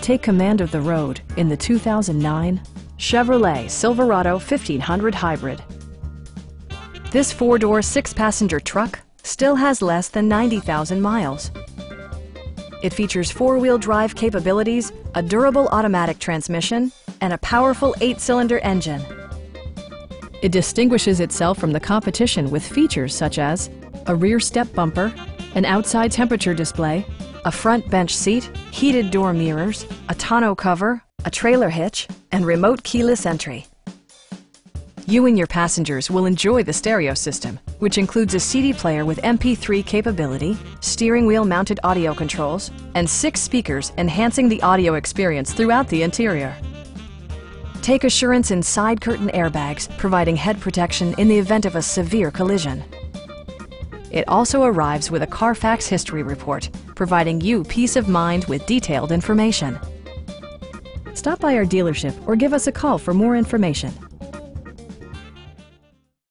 Take command of the road in the 2009 Chevrolet Silverado 1500 Hybrid. This four-door, six-passenger truck still has less than 90,000 miles. It features four-wheel drive capabilities, a durable automatic transmission, and a powerful 8-cylinder engine. It distinguishes itself from the competition with features such as a rear step bumper, an outside temperature display, a front bench seat, heated door mirrors, a tonneau cover, a trailer hitch, and remote keyless entry. You and your passengers will enjoy the stereo system, which includes a CD player with MP3 capability, steering wheel mounted audio controls, and 6 speakers enhancing the audio experience throughout the interior. Take assurance in side curtain airbags, providing head protection in the event of a severe collision. It also arrives with a Carfax history report, providing you peace of mind with detailed information. Stop by our dealership or give us a call for more information.